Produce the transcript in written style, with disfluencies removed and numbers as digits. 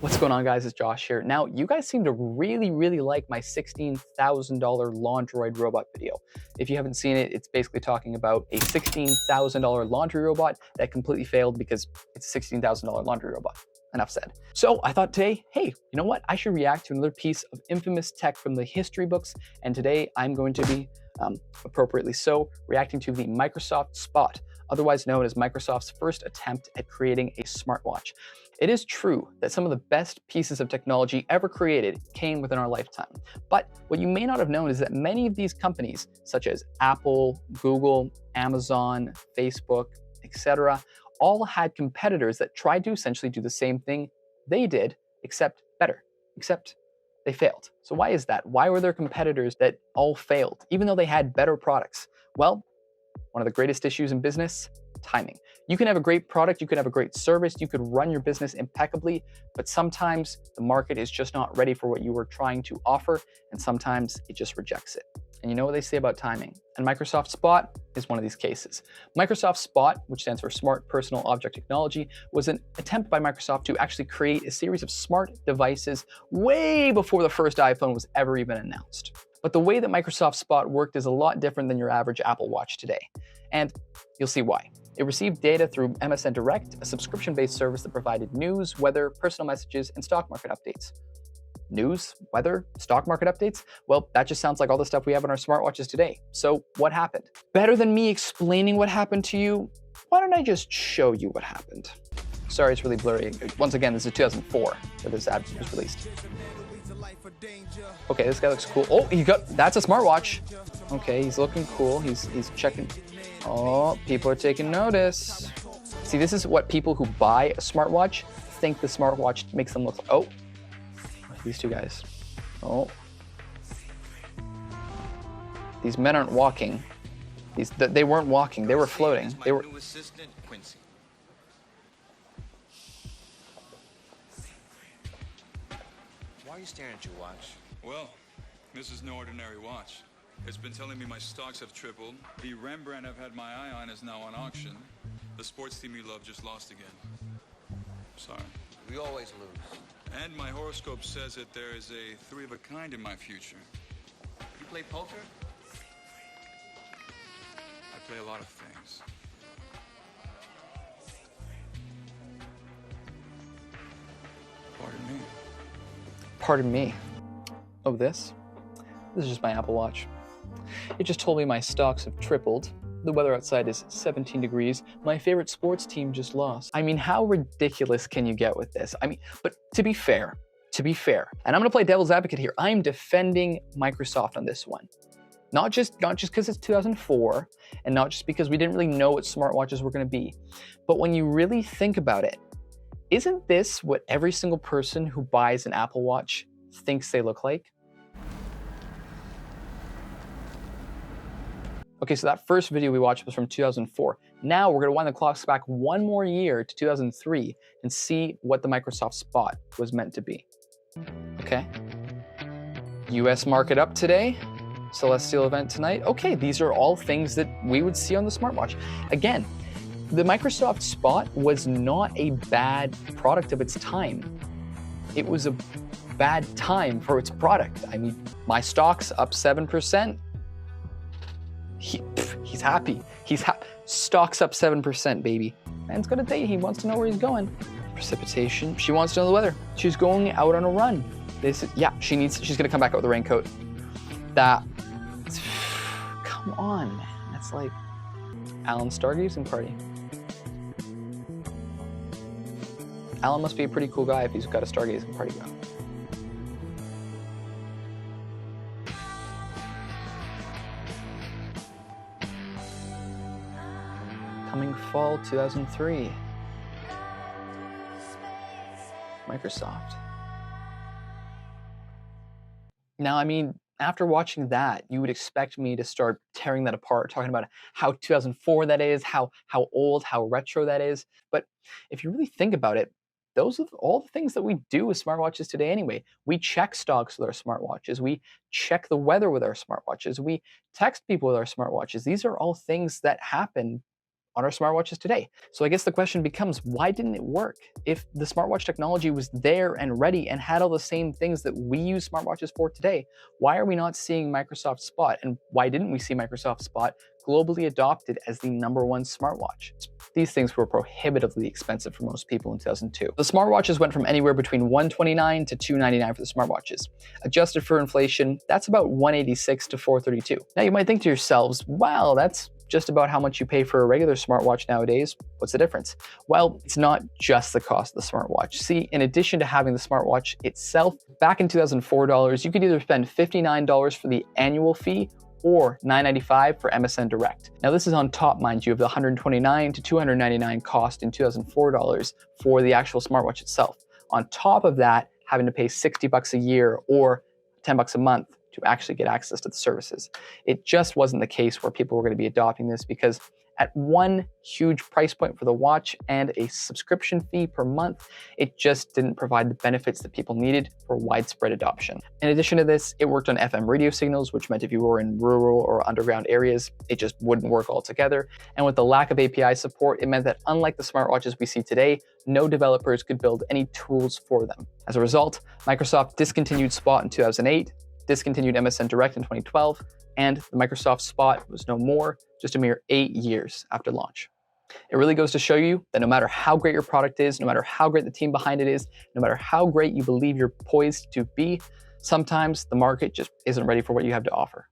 What's going on, guys? It's Josh here. Now, you guys seem to really like my $16,000 Laundroid robot video. If you haven't seen it, it's basically talking about a $16,000 laundry robot that completely failed because it's a $16,000 laundry robot. Enough said. So I thought today, hey, you know what? I should react to another piece of infamous tech from the history books. And today I'm going to be, appropriately so, reacting to the Microsoft SPOT, otherwise known as Microsoft's first attempt at creating a smartwatch. It is true that some of the best pieces of technology ever created came within our lifetime. But what you may not have known is that many of these companies, such as Apple, Google, Amazon, Facebook, etc., all had competitors that tried to essentially do the same thing they did, except better, except they failed. So why is that? Why were there competitors that all failed, even though they had better products? Well, one of the greatest issues in business, timing. You can have a great product, you can have a great service, you could run your business impeccably, but sometimes the market is just not ready for what you were trying to offer, and sometimes it just rejects it. And you know what they say about timing. And Microsoft SPOT is one of these cases. Microsoft SPOT, which stands for Smart Personal Object Technology, was an attempt by Microsoft to actually create a series of smart devices way before the first iPhone was ever even announced. But the way that Microsoft SPOT worked is a lot different than your average Apple Watch today. And you'll see why. It received data through MSN Direct, a subscription-based service that provided news, weather, personal messages, and stock market updates. News, weather, stock market updates? Well, that just sounds like all the stuff we have on our smartwatches today. So what happened? Better than me explaining what happened to you, why don't I just show you what happened? Sorry, it's really blurry. Once again, this is 2004 where this ad was released. Okay, this guy looks cool. Oh, that's a smartwatch. Okay, he's looking cool. He's checking. Oh, people are taking notice. See, this is what people who buy a smartwatch think the smartwatch makes them look like. Oh, these two guys. Oh. These men aren't walking. They weren't walking, they were floating. They were. Why are you staring at your watch? Well, this is no ordinary watch. It's been telling me my stocks have tripled. The Rembrandt I've had my eye on is now on auction. The sports team you love just lost again. Sorry. We always lose. And my horoscope says that there is a three of a kind in my future. You play poker? I play a lot of things. Pardon me. Pardon me. Oh, this is just my Apple Watch. It just told me my stocks have tripled. The weather outside is 17 degrees. My favorite sports team just lost. I mean, how ridiculous can you get with this? I mean, but to be fair, and I'm gonna play devil's advocate here, I'm defending Microsoft on this one. Not just because it's 2004, and not just because we didn't really know what smartwatches were gonna be, but when you really think about it, isn't this what every single person who buys an Apple Watch thinks they look like? Okay, so that first video we watched was from 2004. Now we're gonna wind the clocks back one more year to 2003 and see what the Microsoft SPOT was meant to be. Okay. US market up today. Celestial event tonight. Okay, these are all things that we would see on the smartwatch. Again, the Microsoft SPOT was not a bad product of its time. It was a bad time for its product. I mean, my stock's up 7%. He's happy. Stock's up 7%, baby. Man's got a date. He wants to know where he's going. Precipitation. She wants to know the weather. She's going out on a run. She's gonna come back out with a raincoat. Come on, man. That's like Alan's stargazing party. Alan must be a pretty cool guy if he's got a stargazing party going. Coming fall 2003. Microsoft. Now, I mean, after watching that, you would expect me to start tearing that apart, talking about how 2004 that is, how old, how retro that is. But if you really think about it, those are all the things that we do with smartwatches today anyway. We check stocks with our smartwatches. We check the weather with our smartwatches. We text people with our smartwatches. These are all things that happen on our smartwatches today. So I guess the question becomes, why didn't it work? If the smartwatch technology was there and ready and had all the same things that we use smartwatches for today, why are we not seeing Microsoft Spot? And why didn't we see Microsoft Spot globally adopted as the #1 smartwatch? These things were prohibitively expensive for most people in 2002. The smartwatches went from anywhere between $129 to $299 for the smartwatches. Adjusted for inflation, that's about $186 to $432. Now you might think to yourselves, wow, that's just about how much you pay for a regular smartwatch nowadays. What's the difference? Well, it's not just the cost of the smartwatch. See, in addition to having the smartwatch itself, back in 2004 dollars, you could either spend $59 for the annual fee or $995 for MSN Direct. Now this is on top, mind you, of the $129 to $299 cost in 2004 dollars for the actual smartwatch itself. On top of that, having to pay $60 a year or $10 a month to actually get access to the services. It just wasn't the case where people were going to be adopting this, because at one huge price point for the watch and a subscription fee per month, it just didn't provide the benefits that people needed for widespread adoption. In addition to this, it worked on FM radio signals, which meant if you were in rural or underground areas, it just wouldn't work altogether. And with the lack of API support, it meant that unlike the smartwatches we see today, no developers could build any tools for them. As a result, Microsoft discontinued Spot in 2008, discontinued MSN Direct in 2012, and the Microsoft Spot was no more just a mere 8 years after launch. It really goes to show you that no matter how great your product is, no matter how great the team behind it is, no matter how great you believe you're poised to be, sometimes the market just isn't ready for what you have to offer.